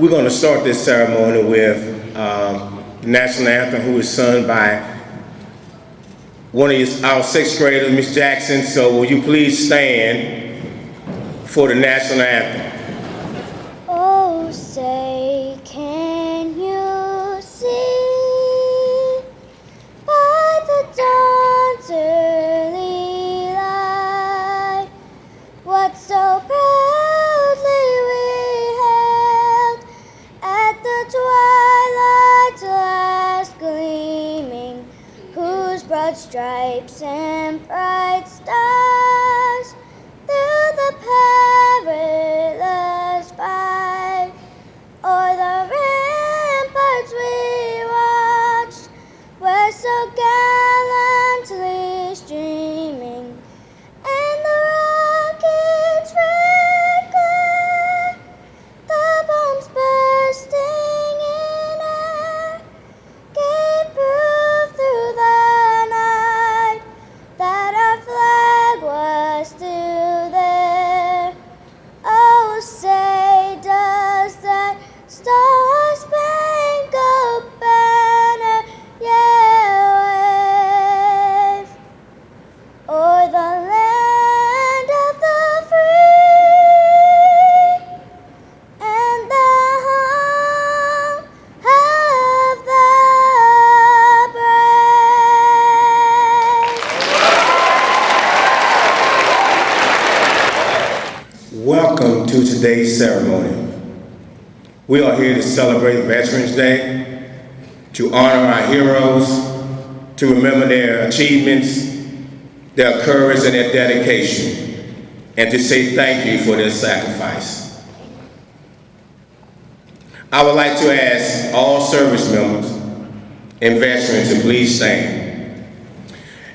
We're going to start this ceremony with the national anthem, who is sung by one of our sixth graders, Miss Jackson. So will you please stand for the national anthem? Oh, say, can you see by the dawn's early light what so proudly we hailed at the twilight's last gleaming, whose broad stripes and bright stars through the perilous fight o'er the ramparts we watched, were so gallantly streaming, and the rockets' red glare, the bombs bursting in air, gave proof through the night that our flag was still there. Oh, say, does that star-spangled banner yet wave o'er the land of the free and the home of the brave? Welcome to today's ceremony. We are here to celebrate Veterans Day, to honor our heroes, to remember their achievements, their courage, and their dedication, and to say thank you for their sacrifice. I would like to ask all service members and veterans to please stand.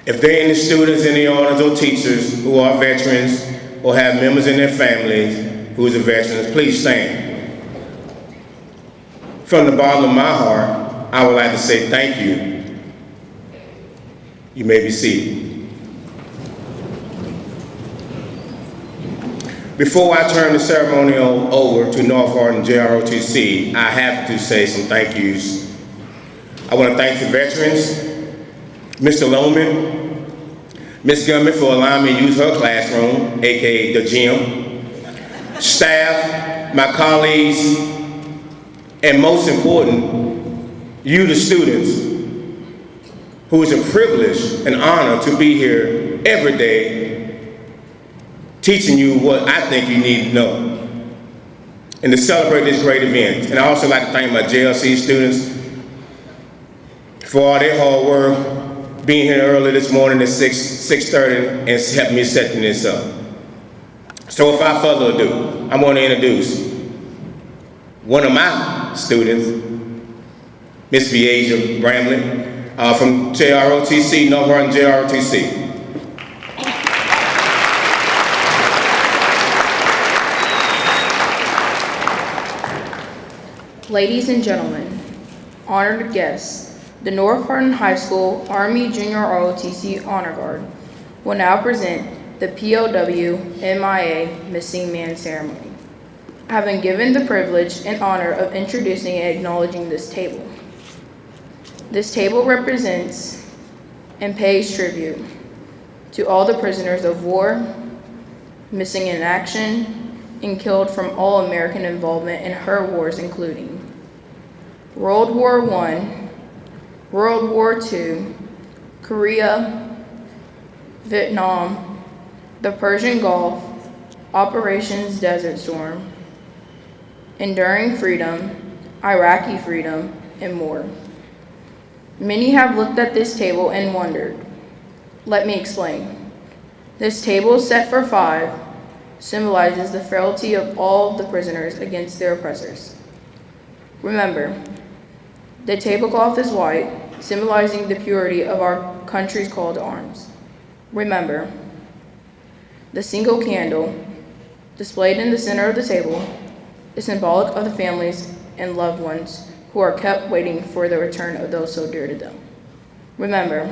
If there are any students in the audience or teachers who are veterans or have members in their families who are veterans, please stand. From the bottom of my heart, I would like to say thank you. You may be seated. Before I turn the ceremony over to North Hardin JROTC, I have to say some thank yous. I want to thank the veterans, Mr. Loman, Ms. Gummy for allowing me to use her classroom, aka the gym, staff, my colleagues, and most important, you the students, who is a privilege and honor to be here every day teaching you what I think you need to know and to celebrate this great event. And I also like to thank my JLC students for all their hard work, being here early this morning at 6:30 and helping me setting this up. So without further ado, I want to introduce one of my students, Miss Vieja Bramlett, from JROTC, North Hardin JROTC. Ladies and gentlemen, honored guests, the North Hardin High School Army Junior ROTC Honor Guard will now present the POW MIA Missing Man Ceremony. Having given the privilege and honor of introducing and acknowledging this table. This table represents and pays tribute to all the prisoners of war, missing in action, and killed from all American involvement in her wars, including World War I, World War II, Korea, Vietnam, the Persian Gulf, Operations Desert Storm, Enduring Freedom, Iraqi Freedom, and more. Many have looked at this table and wondered. Let me explain. This table, set for 5, symbolizes the frailty of all of the prisoners against their oppressors. Remember, the tablecloth is white, symbolizing the purity of our country's call to arms. Remember, the single candle, displayed in the center of the table, is symbolic of the families and loved ones who are kept waiting for the return of those so dear to them. Remember,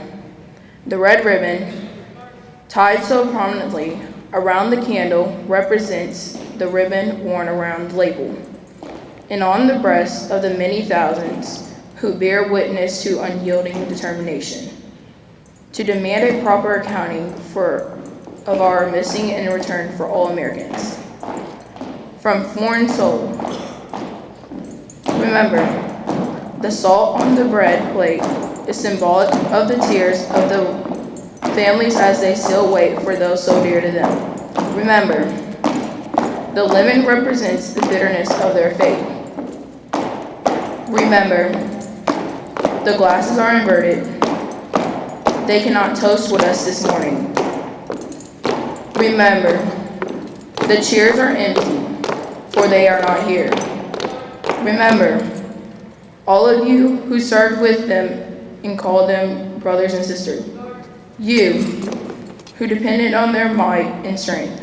the red ribbon, tied so prominently around the candle, represents the ribbon worn around the label and on the breasts of the many thousands who bear witness to unyielding determination to demand a proper accounting of our missing in return for all Americans. From foreign soul, remember, the salt on the bread plate is symbolic of the tears of the families as they still wait for those so dear to them. Remember, the lemon represents the bitterness of their fate. Remember, the glasses are inverted. They cannot toast with us this morning. Remember, the chairs are empty, for they are not here. Remember, all of you who served with them and called them brothers and sisters. You who depended on their might and strength.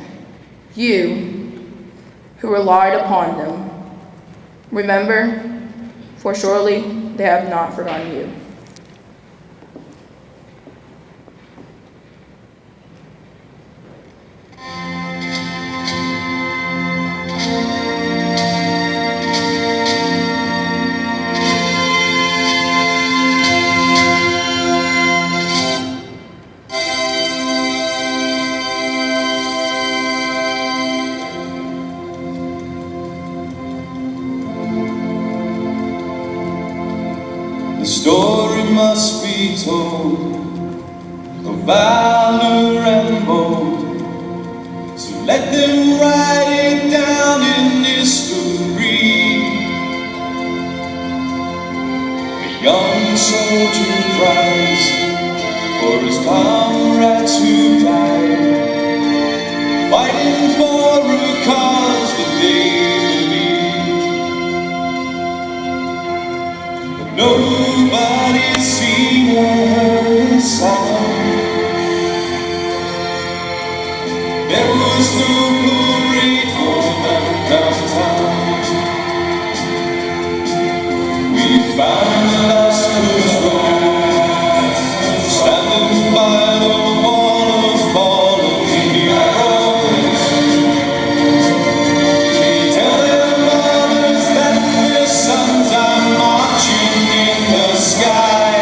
You who relied upon them. Remember, for surely they have not forgotten you. The story must be told of valor and bold. So let them write it down in history. A young soldier cries for his comrades who died, fighting for a cause that they believed. But nobody's seen or heard a sound. There was no parade for them downtown. We found the lost control, standing by the wall of fallen heroes. Tell their mothers that their sons are marching in the sky.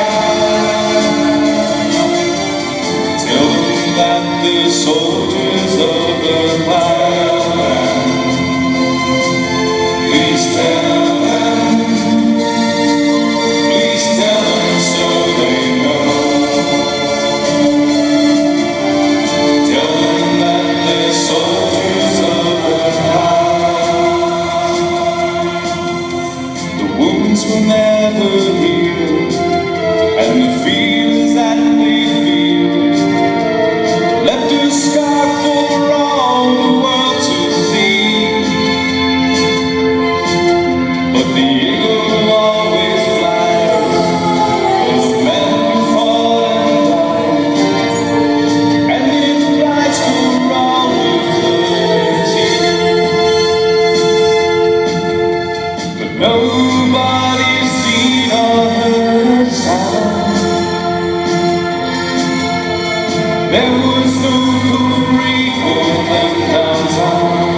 Tell them that they're soldiers of the cloud. Please tell them, please tell them so they know. Tell them that they're soldiers of the cloud. The wounds will never heal, and the feelings that they feel left a scar for all the world to see. But the eagle always flies for the men who fought and died, and it flies for all eternity. But nobody's seen or heard a sound. There was no parade for them downtown.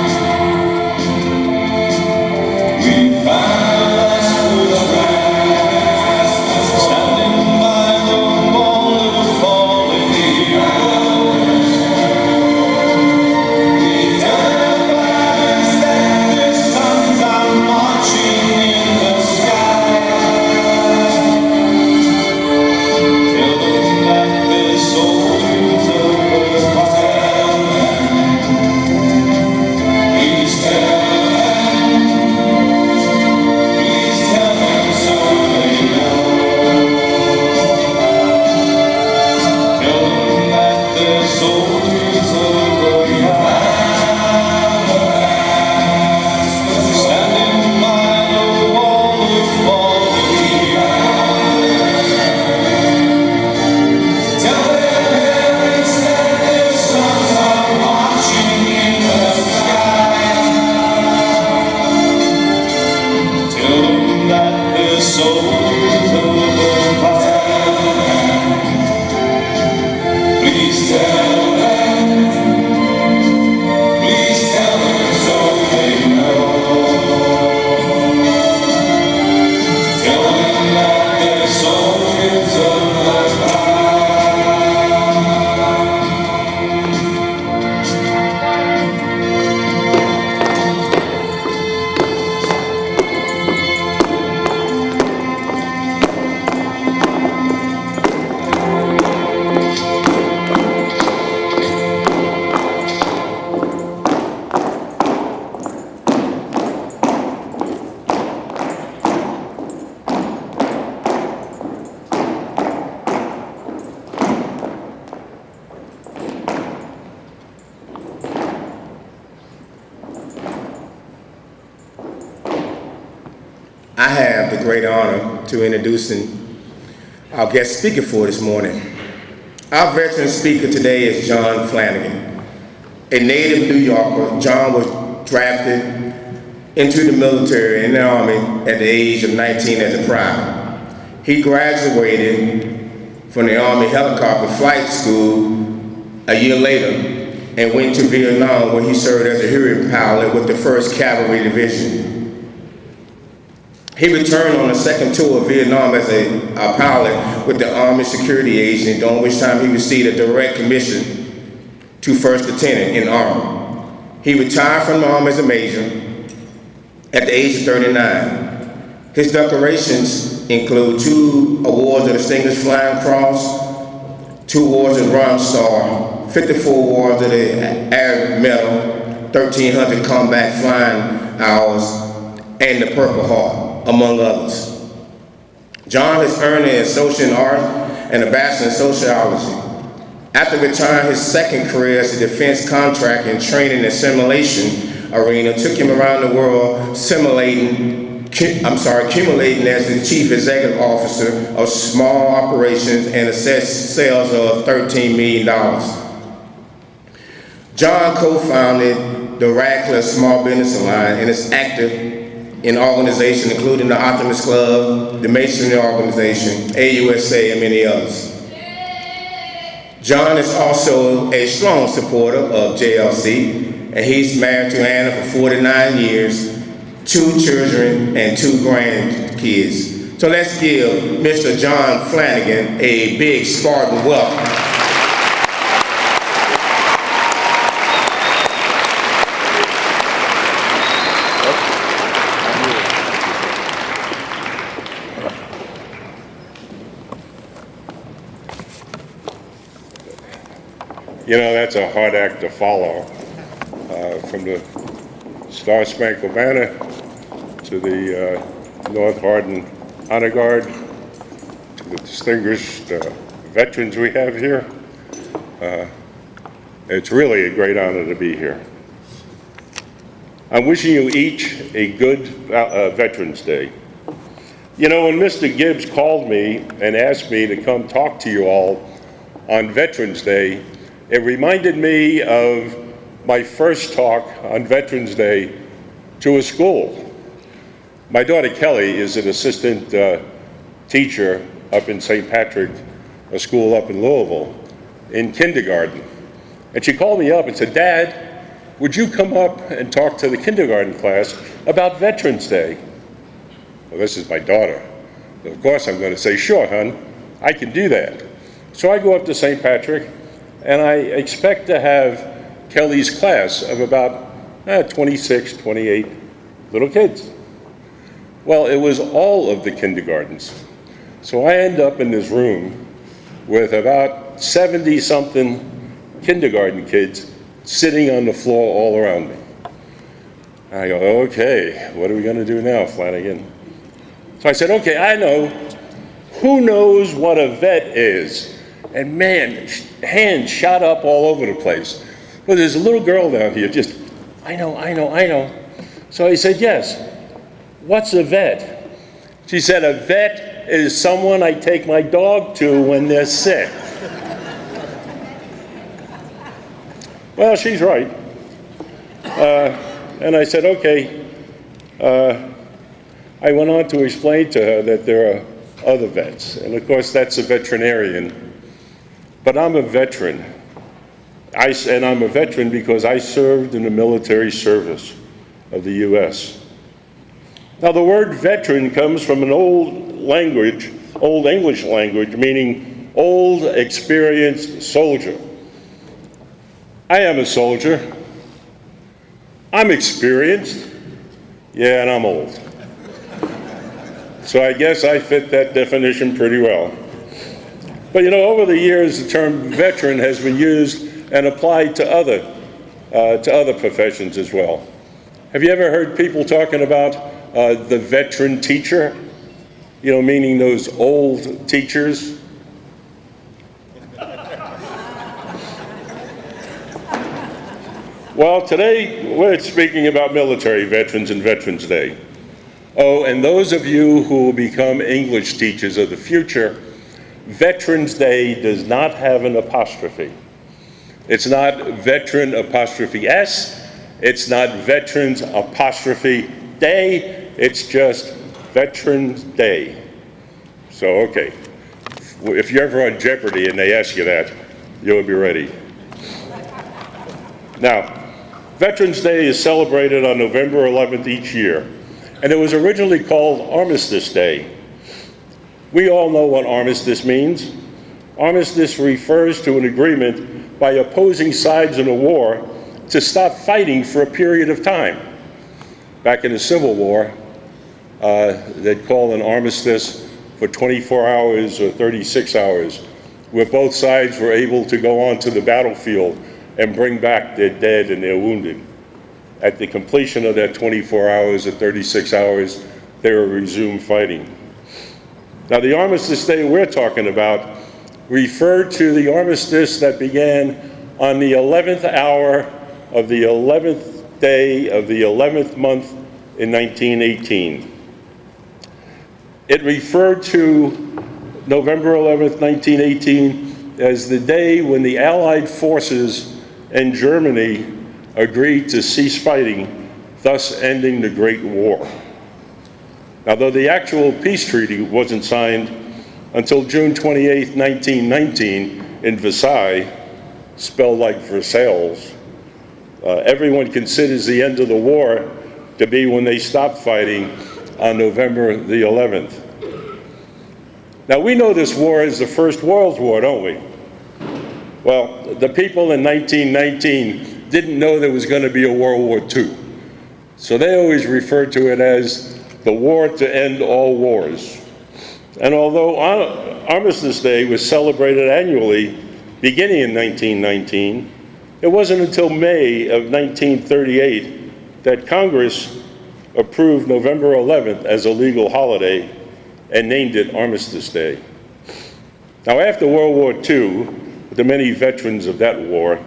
We found the last standing by the wall of fallen heroes. We tell their fathers I have the great honor to introducing our guest speaker for this morning. Our veteran speaker today is John Flanagan. A native New Yorker, John was drafted into the military in the Army at the age of 19 as a private. He graduated from the Army Helicopter Flight School a year later and went to Vietnam, where he served as a hearing pilot with the 1st Cavalry Division. He returned on the second tour of Vietnam as a pilot with the Army Security Agency, during which time he received a direct commission to 1st Lieutenant in Army. He retired from the Army as a major at the age of 39. His decorations include 2 awards of the Distinguished Flying Cross, 2 awards of the Bronze Star, 54 awards of the Air Medal, 1,300 combat flying hours, and the Purple Heart, among others. John has earned an Associate in Art and a Bachelor in Sociology. After retiring, his second career as a defense contractor in training and simulation arena took him around the world accumulating as the Chief Executive Officer of small operations and assessed sales of $13 million. John co-founded the Radcliffe Small Business Alliance and is active in organizations including the Optimist Club, the Masonry Organization, AUSA, and many others. John is also a strong supporter of JLC, and he's married to Anna for 49 years, 2 children, and 2 grandkids. So let's give Mr. John Flanagan a big Spartan welcome. You know, that's a hard act to follow, from the Star Spangled Banner to the North Hardin Honor Guard to the distinguished veterans we have here. It's really a great honor to be here. I'm wishing you each a good Veterans Day. You know, when Mr. Gibbs called me and asked me to come talk to you all on Veterans Day, it reminded me of my first talk on Veterans Day to a school. My daughter Kelly is an assistant teacher up in St. Patrick, a school up in Louisville, in kindergarten. And she called me up and said, "Dad, would you come up and talk to the kindergarten class about Veterans Day?" Well, this is my daughter. Of course I'm going to say, "Sure, hon, I can do that." So I go up to St. Patrick, and I expect to have Kelly's class of about 26, 28 little kids. Well, it was all of the kindergartens. So I end up in this room with about 70-something kindergarten kids sitting on the floor all around me. I go, "Okay, what are we going to do now, Flanagan?" So I said, "Okay, I know. Who knows what a vet is?" And man, hands shot up all over the place. Well, there's a little girl down here, just, I know. So I said, "Yes, what's a vet?" She said, "A vet is someone I take my dog to when they're sick." Well, she's right. And I said, "Okay." I went on to explain to her that there are other vets, and of course that's a veterinarian. But I'm a veteran. And I'm a veteran because I served in the military service of the U.S. Now, the word veteran comes from an old English language, meaning old, experienced soldier. I am a soldier. I'm experienced. Yeah, and I'm old. So I guess I fit that definition pretty well. But you know, over the years, the term veteran has been used and applied to other professions as well. Have you ever heard people talking about the veteran teacher? You know, meaning those old teachers. Well, today we're speaking about military veterans and Veterans Day. Oh, and those of you who will become English teachers of the future, Veterans Day does not have an apostrophe. It's not veteran apostrophe S, it's not veterans apostrophe day, it's just Veterans Day. So, okay, if you're ever on Jeopardy and they ask you that, you'll be ready. Now, Veterans Day is celebrated on November 11th each year, and it was originally called Armistice Day. We all know what armistice means. Armistice refers to an agreement by opposing sides in a war to stop fighting for a period of time. Back in the Civil War, they'd call an armistice for 24 hours or 36 hours, where both sides were able to go onto the battlefield and bring back their dead and their wounded. At the completion of that 24 hours or 36 hours, they would resume fighting. Now, the Armistice Day we're talking about referred to the armistice that began on the 11th hour of the 11th day of the 11th month in 1918. It referred to November 11th, 1918 as the day when the Allied forces and Germany agreed to cease fighting, thus ending the Great War. Now, though the actual peace treaty wasn't signed until June 28, 1919 in Versailles, spelled like Versailles, everyone considers the end of the war to be when they stopped fighting on November the 11th. Now, we know this war is the First World War, don't we? Well, the people in 1919 didn't know there was going to be a World War II. So they always referred to it as the war to end all wars. And although Armistice Day was celebrated annually beginning in 1919, it wasn't until May of 1938 that Congress approved November 11th as a legal holiday and named it Armistice Day. Now, after World War II, with the many veterans of that war,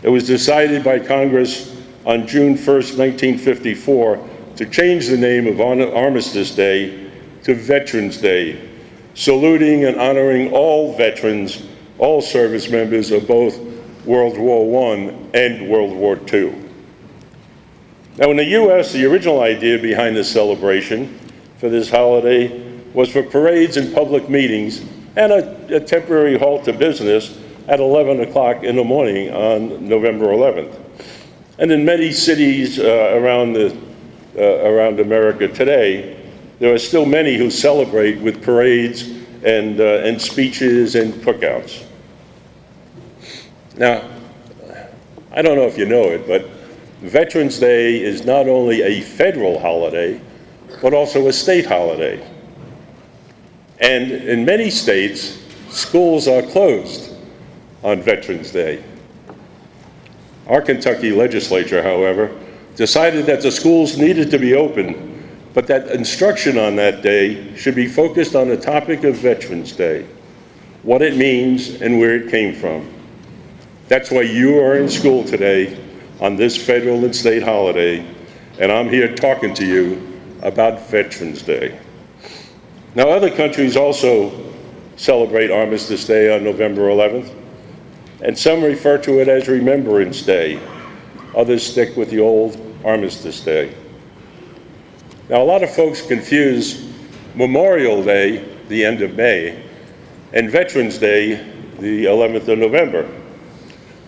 it was decided by Congress on June 1st, 1954, to change the name of Armistice Day to Veterans Day, saluting and honoring all veterans, all service members of both World War I and World War II. Now, in the U.S., the original idea behind this celebration for this holiday was for parades and public meetings and a temporary halt to business at 11 o'clock in the morning on November 11th. And in many cities around America today, there are still many who celebrate with parades and speeches and cookouts. Now, I don't know if you know it, but Veterans Day is not only a federal holiday, but also a state holiday. And in many states, schools are closed on Veterans Day. Our Kentucky legislature, however, decided that the schools needed to be open, but that instruction on that day should be focused on the topic of Veterans Day, what it means and where it came from. That's why you are in school today on this federal and state holiday, and I'm here talking to you about Veterans Day. Now, other countries also celebrate Armistice Day on November 11th, and some refer to it as Remembrance Day. Others stick with the old Armistice Day. Now, a lot of folks confuse Memorial Day, the end of May, and Veterans Day, the 11th of November.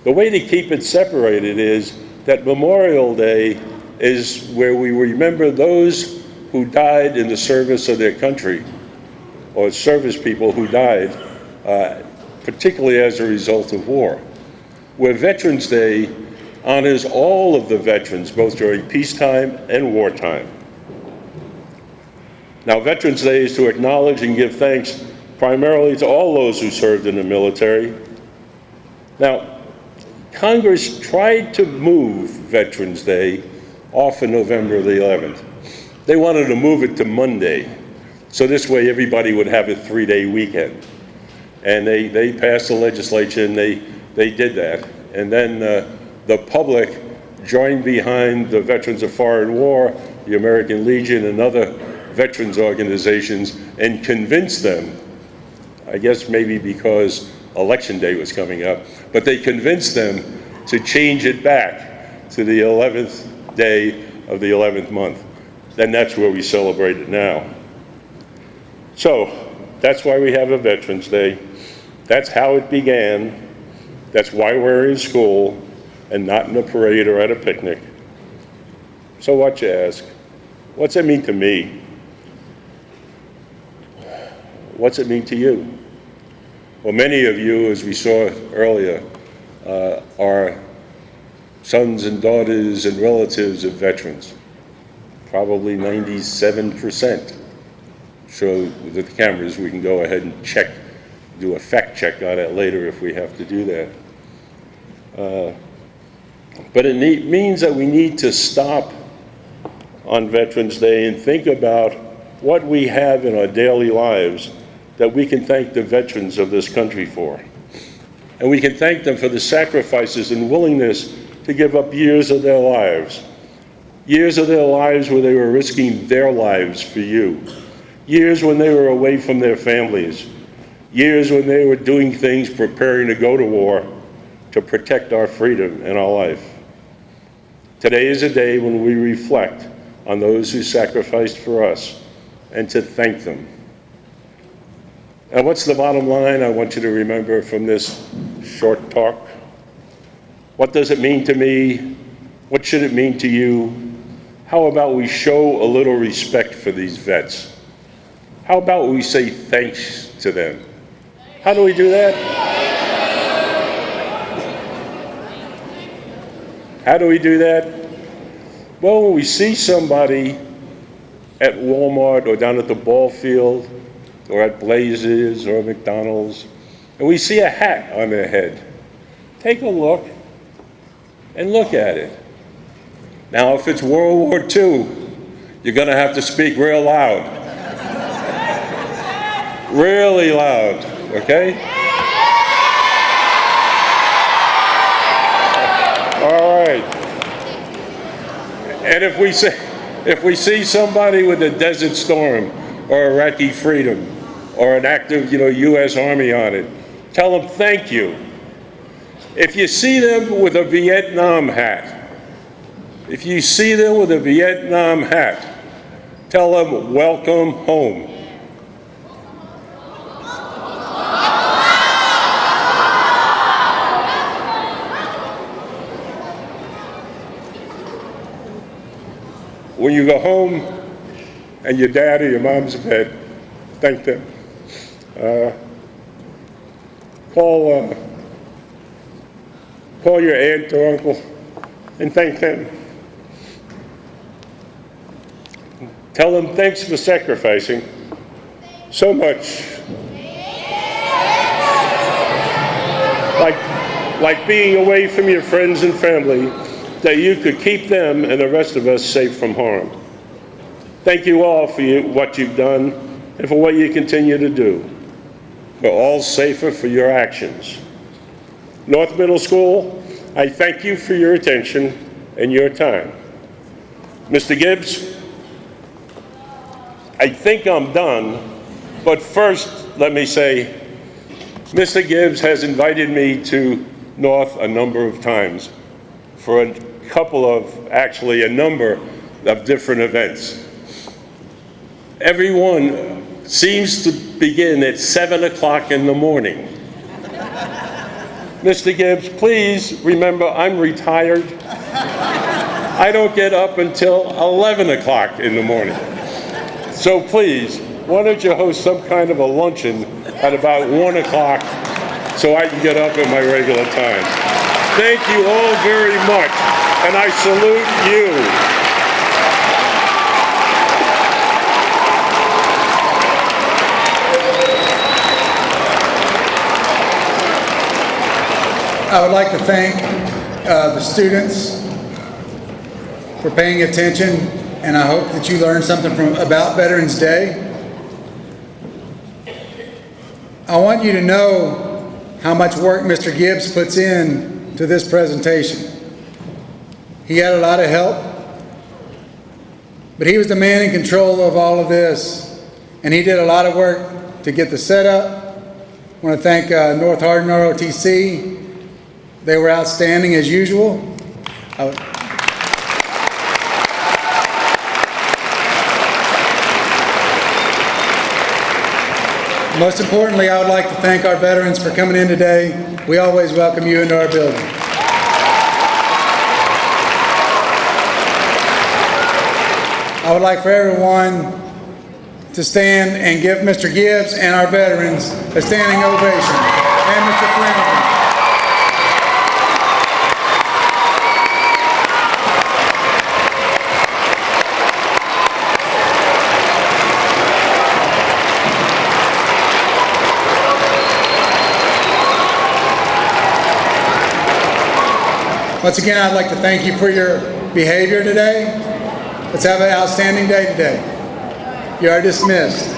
The way to keep it separated is that Memorial Day is where we remember those who died in the service of their country, or service people who died, particularly as a result of war. Where Veterans Day honors all of the veterans, both during peacetime and wartime. Now, Veterans Day is to acknowledge and give thanks primarily to all those who served in the military. Now, Congress tried to move Veterans Day off of November the 11th. They wanted to move it to Monday, so this way everybody would have a 3-day weekend. And they passed the legislation, they did that. And then the public joined behind the Veterans of Foreign War, the American Legion, and other veterans organizations and convince them, I guess maybe because Election Day was coming up, but they convinced them to change it back to the 11th day of the 11th month. And that's where we celebrate it now. So that's why we have a Veterans Day. That's how it began. That's why we're in school and not in a parade or at a picnic. So what, you ask? What's it mean to me? What's it mean to you? Well, many of you, as we saw earlier, are sons and daughters and relatives of veterans. Probably 97%. So with the cameras, we can go ahead and check, do a fact check on it later if we have to do that. But it means that we need to stop on Veterans Day and think about what we have in our daily lives that we can thank the veterans of this country for. And we can thank them for the sacrifices and willingness to give up years of their lives. Years of their lives where they were risking their lives for you. Years when they were away from their families. Years when they were doing things, preparing to go to war to protect our freedom and our life. Today is a day when we reflect on those who sacrificed for us and to thank them. And what's the bottom line I want you to remember from this short talk? What does it mean to me? What should it mean to you? How about we show a little respect for these vets? How about we say thanks to them? How do we do that? How do we do that? Well, when we see somebody at Walmart or down at the ball field or at Blazers or McDonald's, and we see a hat on their head, take a look and look at it. Now, if it's World War II, you're going to have to speak real loud. Really loud, okay? All right. And if we see somebody with a Desert Storm or Iraqi Freedom or an active, U.S. Army on it, tell them thank you. If you see them with a Vietnam hat, tell them welcome home. When you go home and your dad or your mom's in bed, thank them. Call your aunt or uncle and thank them. Tell them thanks for sacrificing so much. Like being away from your friends and family, that you could keep them and the rest of us safe from harm. Thank you all for what you've done and for what you continue to do. We're all safer for your actions. North Middle School, I thank you for your attention and your time. Mr. Gibbs, I think I'm done, but first let me say, Mr. Gibbs has invited me to North a number of times for a number of different events. Every one seems to begin at 7 o'clock in the morning. Mr. Gibbs, please remember I'm retired. I don't get up until 11 o'clock in the morning. So please, why don't you host some kind of a luncheon at about 1 o'clock so I can get up at my regular time. Thank you all very much, and I salute you. I would like to thank the students for paying attention, and I hope that you learned something about Veterans Day. I want you to know how much work Mr. Gibbs puts in to this presentation. He had a lot of help. But he was the man in control of all of this, and he did a lot of work to get the setup. I want to thank North Hardin ROTC. They were outstanding as usual. Most importantly, I would like to thank our veterans for coming in today. We always welcome you into our building. I would like for everyone to stand and give Mr. Gibbs and our veterans a standing ovation, and Mr. Flanagan. Once again, I'd like to thank you for your behavior today. Let's have an outstanding day today. You are dismissed.